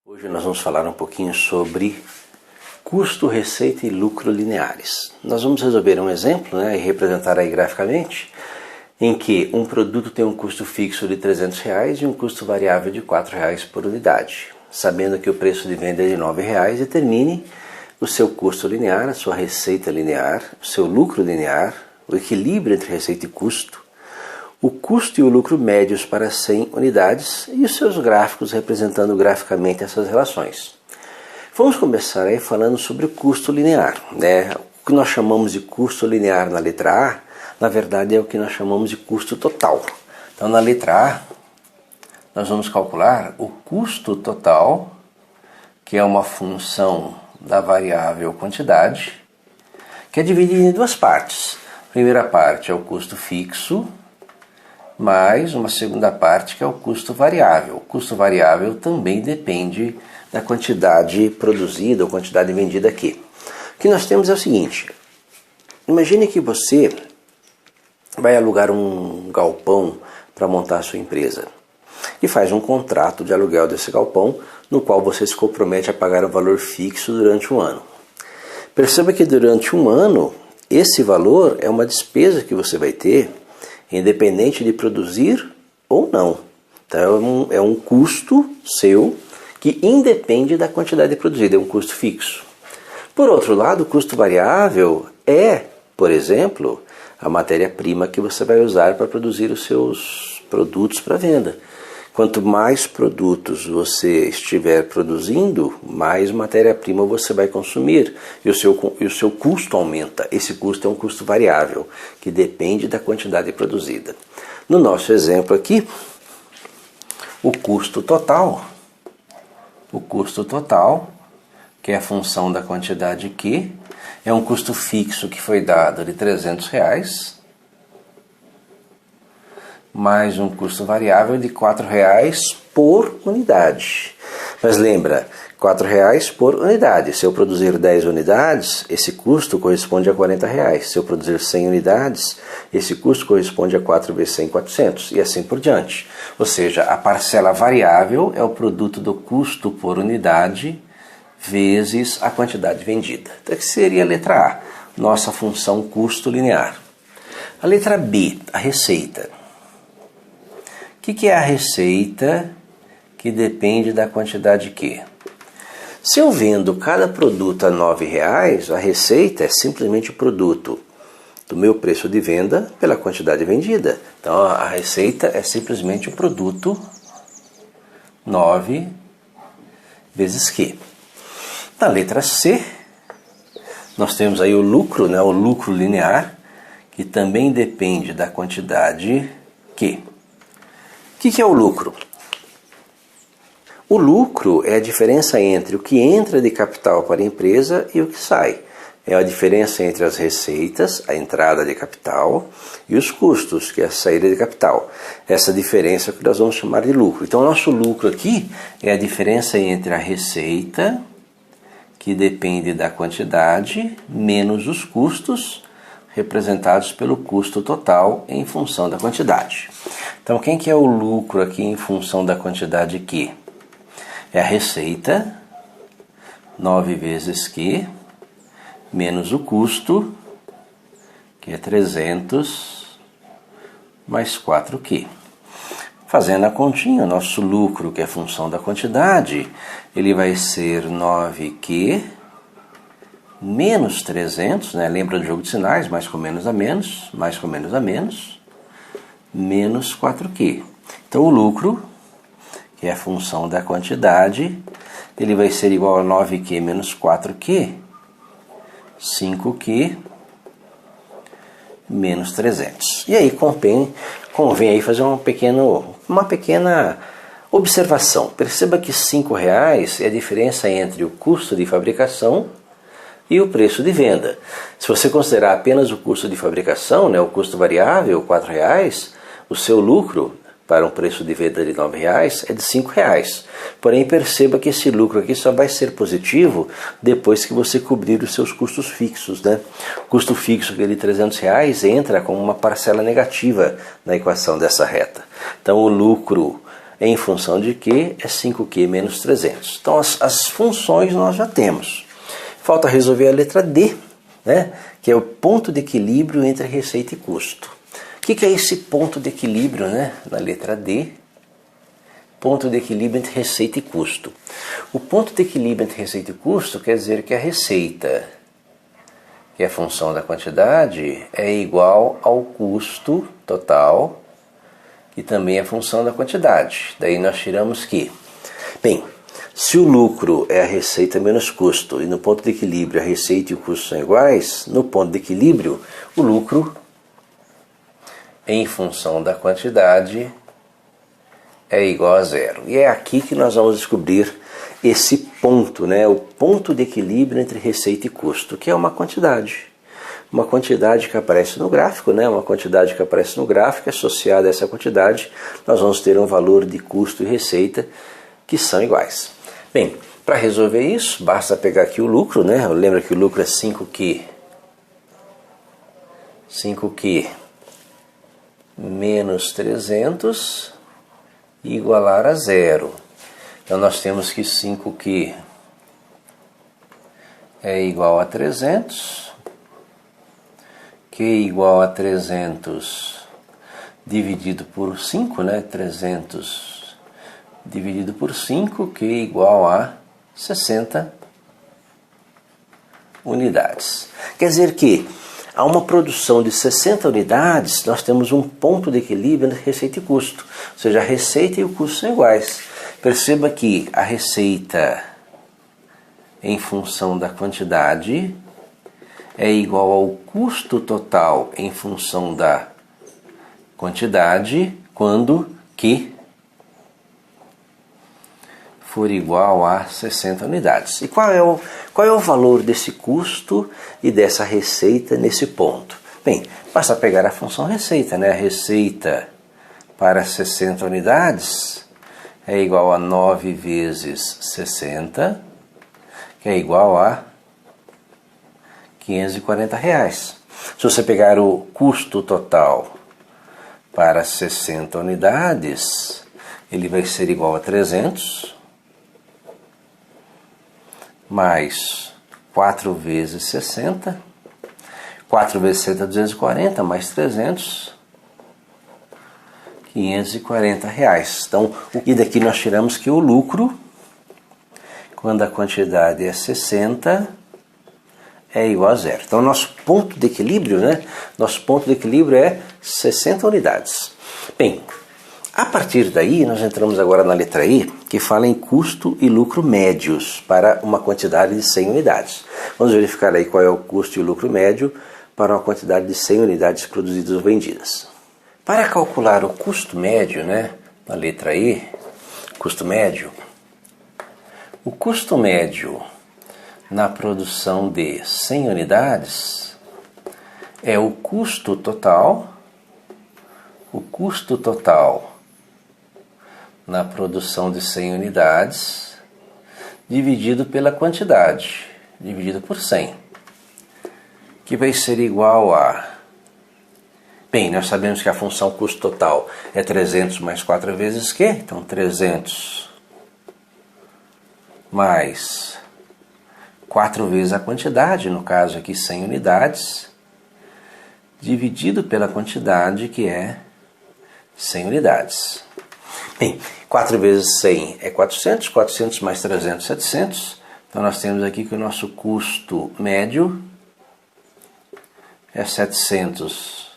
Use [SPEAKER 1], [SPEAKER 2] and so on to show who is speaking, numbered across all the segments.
[SPEAKER 1] Hoje nós vamos falar um pouquinho sobre custo, receita e lucro lineares. Nós vamos resolver um exemplo, e representar aí graficamente, em que um produto tem um custo fixo de R$300 e um custo variável de R$4 por unidade. Sabendo que o preço de venda é de R$9, determine o seu custo linear, a sua receita linear, o seu lucro linear, o equilíbrio entre receita e custo, o custo e o lucro médios para 100 unidades e os seus gráficos representando graficamente essas relações. Vamos começar aí falando sobre o custo linear. O que nós chamamos de custo linear na letra A, na verdade é o que nós chamamos de custo total. Então na letra A, nós vamos calcular o custo total, que é uma função da variável quantidade, que é dividida em duas partes. A primeira parte é o custo fixo, mais uma segunda parte que é o custo variável. O custo variável também depende da quantidade produzida ou quantidade vendida aqui. O que nós temos é o seguinte: imagine que você vai alugar um galpão para montar a sua empresa e faz um contrato de aluguel desse galpão, no qual você se compromete a pagar o valor fixo durante um ano. Perceba que durante um ano, esse valor é uma despesa que você vai ter, independente de produzir ou não. Então é um custo seu que independe da quantidade produzida, é um custo fixo. Por outro lado, o custo variável é, por exemplo, a matéria-prima que você vai usar para produzir os seus produtos para venda. Quanto mais produtos você estiver produzindo, mais matéria-prima você vai consumir e o seu custo aumenta. Esse custo é um custo variável, que depende da quantidade produzida. No nosso exemplo aqui, o custo total, que é a função da quantidade Q, é um custo fixo que foi dado de R$300, mais um custo variável de R$4 por unidade. Mas lembra, R$4 por unidade. Se eu produzir 10 unidades, esse custo corresponde a R$40. Se eu produzir 100 unidades, esse custo corresponde a 4 vezes 100, 400, e assim por diante. Ou seja, a parcela variável é o produto do custo por unidade vezes a quantidade vendida. Então, que seria a letra A, nossa função custo linear. A letra B, a receita. O que é a receita que depende da quantidade Q? Se eu vendo cada produto a R$9, a receita é simplesmente o produto do meu preço de venda pela quantidade vendida. Então a receita é simplesmente o produto 9 vezes Q. Na letra C, nós temos aí o lucro, o lucro linear, que também depende da quantidade Q. O que é o lucro? O lucro é a diferença entre o que entra de capital para a empresa e o que sai. É a diferença entre as receitas, a entrada de capital, e os custos, que é a saída de capital. Essa diferença é o que nós vamos chamar de lucro. Então, o nosso lucro aqui é a diferença entre a receita, que depende da quantidade, menos os custos, representados pelo custo total em função da quantidade. Então, quem que é o lucro aqui em função da quantidade Q? É a receita, 9 vezes Q, menos o custo, que é 300, mais 4Q. Fazendo a continha, o nosso lucro, que é função da quantidade, ele vai ser 9Q, menos 300, lembra do jogo de sinais, mais com menos a menos, mais com menos a menos, menos 4Q. Então o lucro, que é a função da quantidade, ele vai ser igual a 9Q menos 4Q, 5Q menos 300. E aí convém aí fazer uma pequena observação. Perceba que R$5 é a diferença entre o custo de fabricação e o preço de venda. Se você considerar apenas o custo de fabricação, o custo variável, R$4, o seu lucro para um preço de venda de R$ 9,00 é de R$ 5,00. Porém, perceba que esse lucro aqui só vai ser positivo depois que você cobrir os seus custos fixos, né? O custo fixo de R$ 300 entra como uma parcela negativa na equação dessa reta. Então, o lucro em função de Q é 5Q menos 300. Então, as funções nós já temos. Falta resolver a letra D, né? Que é o ponto de equilíbrio entre receita e custo. O que é esse ponto de equilíbrio, né? Na letra D, ponto de equilíbrio entre receita e custo. O ponto de equilíbrio entre receita e custo quer dizer que a receita, que é a função da quantidade, é igual ao custo total, que também é função da quantidade. Daí nós tiramos que, bem, se o lucro é a receita menos custo e no ponto de equilíbrio a receita e o custo são iguais, no ponto de equilíbrio o lucro em função da quantidade é igual a zero. E é aqui que nós vamos descobrir esse ponto, né? O ponto de equilíbrio entre receita e custo, que é uma quantidade. Uma quantidade que aparece no gráfico, né? Uma quantidade que aparece no gráfico, associada a essa quantidade, nós vamos ter um valor de custo e receita que são iguais. Bem, para resolver isso, basta pegar aqui o lucro, né? Lembra que o lucro é 5Q. 5Q menos 300 igualar a zero. Então nós temos que 5Q é igual a 300. Q igual a 300 dividido por 5, né? 300 dividido por 5, que é igual a 60 unidades. Quer dizer que, a uma produção de 60 unidades, nós temos um ponto de equilíbrio entre receita e custo. Ou seja, a receita e o custo são iguais. Perceba que a receita em função da quantidade é igual ao custo total em função da quantidade, quando Q for igual a 60 unidades. E qual é o valor desse custo e dessa receita nesse ponto? Bem, basta pegar a função receita, né? A receita para 60 unidades é igual a 9 vezes 60, que é igual a R$ 540. Se você pegar o custo total para 60 unidades, ele vai ser igual a 300, mais 4 vezes 60, 4 vezes 60 é 240, mais 300, R$ 540. Então, e daqui nós tiramos que o lucro, quando a quantidade é 60, é igual a zero. Então, nosso ponto de equilíbrio, né? Nosso ponto de equilíbrio é 60 unidades. Bem, a partir daí, nós entramos agora na letra I, que fala em custo e lucro médios para uma quantidade de 100 unidades. Vamos verificar aí qual é o custo e o lucro médio para uma quantidade de 100 unidades produzidas ou vendidas. Para calcular o custo médio, né, na letra I, custo médio, o custo médio na produção de 100 unidades é o custo total na produção de 100 unidades, dividido pela quantidade, dividido por 100, que vai ser igual a... Bem, nós sabemos que a função custo total é 300 mais 4 vezes Q, então 300 mais 4 vezes a quantidade, no caso aqui 100 unidades, dividido pela quantidade que é 100 unidades. Bem, 4 vezes 100 é 400, 400 mais 300, 700. Então nós temos aqui que o nosso custo médio é 700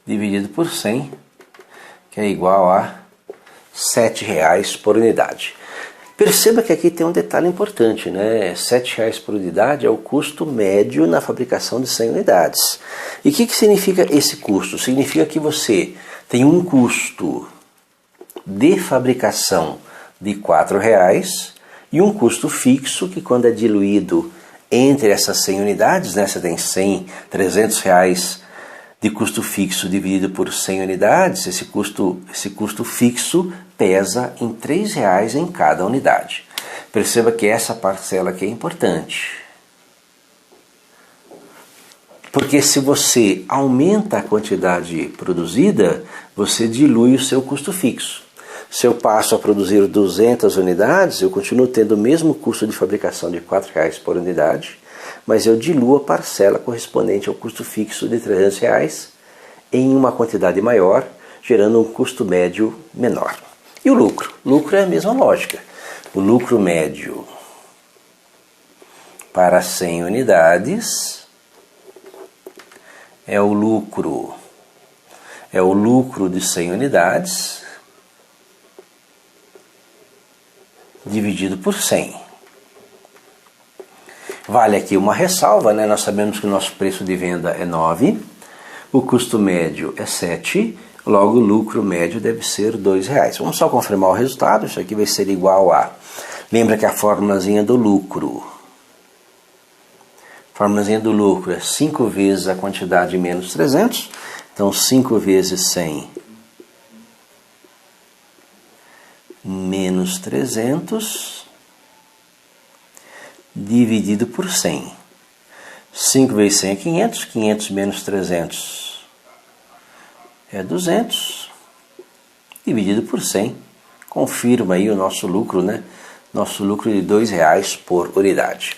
[SPEAKER 1] dividido por 100, que é igual a R$ 7,00 por unidade. Perceba que aqui tem um detalhe importante, né? R$ 7,00 por unidade é o custo médio na fabricação de 100 unidades. E o que significa esse custo? Significa que você tem um custo de fabricação de R$ 4,00 e um custo fixo que, quando é diluído entre essas 100 unidades, né, você tem 100, R$ 300 de custo fixo dividido por 100 unidades, esse custo fixo pesa em R$ 3,00 em cada unidade. Perceba que essa parcela aqui é importante. Porque se você aumenta a quantidade produzida, você dilui o seu custo fixo. Se eu passo a produzir 200 unidades, eu continuo tendo o mesmo custo de fabricação de R$ 4,00 por unidade, mas eu diluo a parcela correspondente ao custo fixo de R$ 300 em uma quantidade maior, gerando um custo médio menor. E o lucro? O lucro é a mesma lógica. O lucro médio para 100 unidades é o lucro de 100 unidades dividido por 100. Vale aqui uma ressalva, né? Nós sabemos que o nosso preço de venda é 9, o custo médio é 7, logo o lucro médio deve ser R$ 2,00. Vamos só confirmar o resultado, isso aqui vai ser igual a... Lembra que a formulazinha do lucro é 5 vezes a quantidade menos 300, então 5 vezes 100 menos 300 dividido por 100. 5 vezes 100 é 500, 500 menos 300 é 200, dividido por 100. Confirma aí o nosso lucro, né? Nosso lucro de R$ 2,00 por unidade.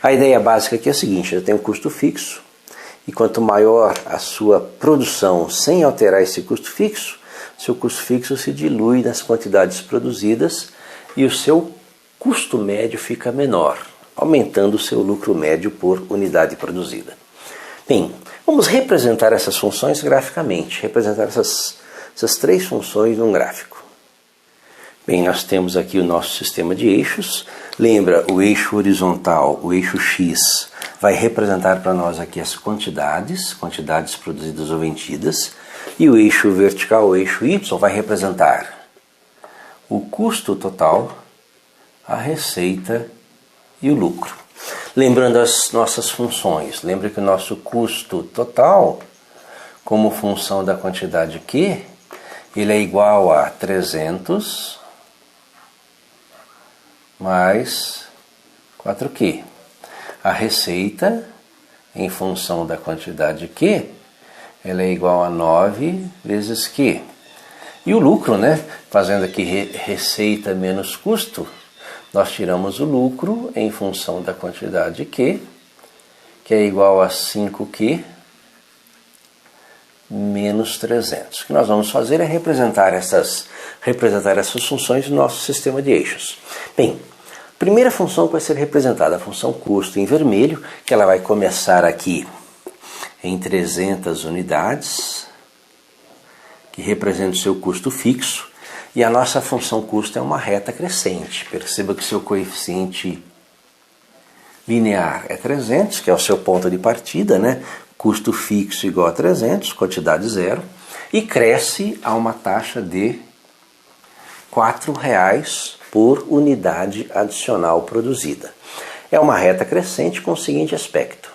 [SPEAKER 1] A ideia básica aqui é a seguinte: eu tenho um custo fixo, e quanto maior a sua produção sem alterar esse custo fixo, seu custo fixo se dilui nas quantidades produzidas e o seu custo médio fica menor, aumentando o seu lucro médio por unidade produzida. Bem, vamos representar essas funções graficamente, representar essas 3 funções num gráfico. Bem, nós temos aqui o nosso sistema de eixos. Lembra, o eixo horizontal, o eixo X, vai representar para nós aqui as quantidades produzidas ou vendidas. E o eixo vertical, o eixo Y, vai representar o custo total, a receita e o lucro. Lembrando as nossas funções, lembra que o nosso custo total, como função da quantidade Q, ele é igual a 300 mais 4Q. A receita, em função da quantidade Q, ela é igual a 9 vezes Q. E o lucro, né? Fazendo aqui receita menos custo, nós tiramos o lucro em função da quantidade Q, que é igual a 5Q menos 300. O que nós vamos fazer é representar essas funções no nosso sistema de eixos. Bem, a primeira função que vai ser representada, a função custo em vermelho, que ela vai começar aqui em 300 unidades, que representa o seu custo fixo, e a nossa função custo é uma reta crescente. Perceba que seu coeficiente linear é 300, que é o seu ponto de partida, né? Custo fixo igual a 300, quantidade zero, e cresce a uma taxa de R$ 4,00 por unidade adicional produzida. É uma reta crescente com o seguinte aspecto.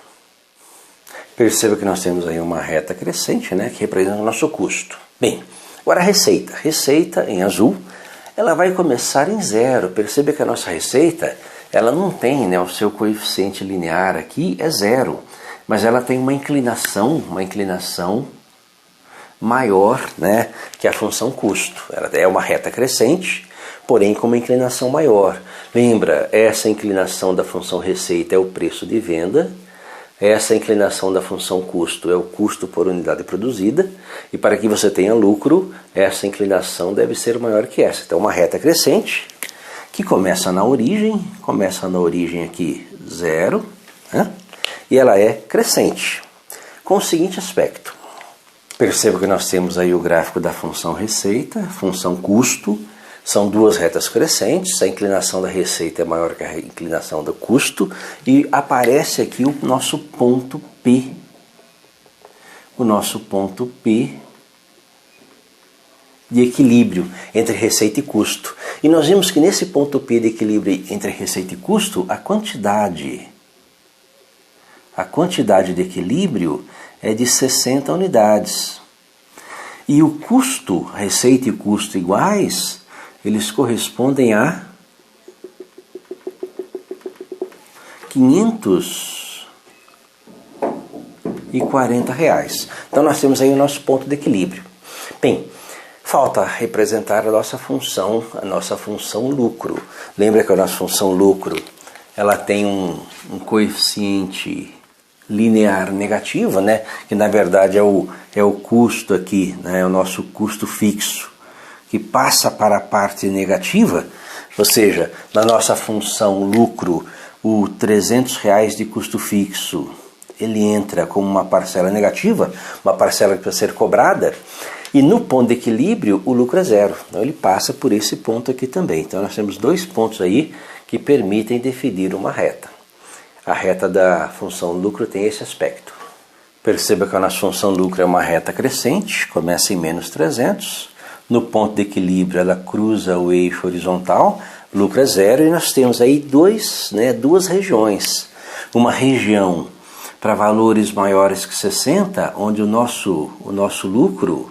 [SPEAKER 1] Perceba que nós temos aí uma reta crescente, né, que representa o nosso custo. Bem, agora a receita. Receita, em azul, ela vai começar em zero. Perceba que a nossa receita, ela não tem, né, o seu coeficiente linear aqui é zero, mas ela tem uma inclinação maior, né, que a função custo. Ela é uma reta crescente, porém com uma inclinação maior. Lembra, essa inclinação da função receita é o preço de venda, essa inclinação da função custo é o custo por unidade produzida, e para que você tenha lucro, essa inclinação deve ser maior que essa. Então, uma reta crescente, que começa na origem aqui, zero, né? E ela é crescente, com o seguinte aspecto. Perceba que nós temos aí o gráfico da função receita, função custo, são duas retas crescentes, a inclinação da receita é maior que a inclinação do custo, e aparece aqui o nosso ponto P. O nosso ponto P de equilíbrio entre receita e custo. E nós vimos que nesse ponto P de equilíbrio entre receita e custo, a quantidade de equilíbrio é de 60 unidades. E o custo, receita e custo iguais, eles correspondem a R$540. Então nós temos aí o nosso ponto de equilíbrio. Bem, falta representar a nossa função lucro. Lembra que a nossa função lucro, ela tem um coeficiente linear negativo, né? Que na verdade é o custo aqui, né? É o nosso custo fixo, que passa para a parte negativa, ou seja, na nossa função lucro, o R$300 de custo fixo, ele entra como uma parcela negativa, uma parcela que precisa ser cobrada, e no ponto de equilíbrio o lucro é zero. Então ele passa por esse ponto aqui também. Então nós temos dois pontos aí que permitem definir uma reta. A reta da função lucro tem esse aspecto. Perceba que a nossa função lucro é uma reta crescente, começa em menos 300, no ponto de equilíbrio ela cruza o eixo horizontal, lucro é zero, e nós temos aí duas regiões. Uma região para valores maiores que 60, onde o nosso lucro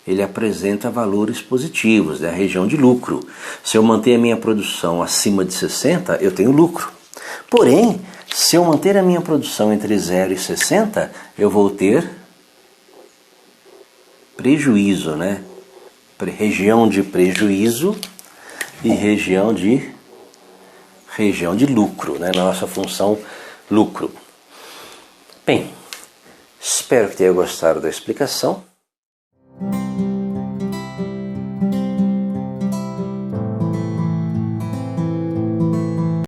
[SPEAKER 1] ele apresenta valores positivos, né? A região de lucro. Se eu manter a minha produção acima de 60, eu tenho lucro. Porém, se eu manter a minha produção entre 0 e 60, eu vou ter prejuízo, né? Região de prejuízo e região de lucro, né? Na nossa função lucro. Bem, espero que tenha gostado da explicação.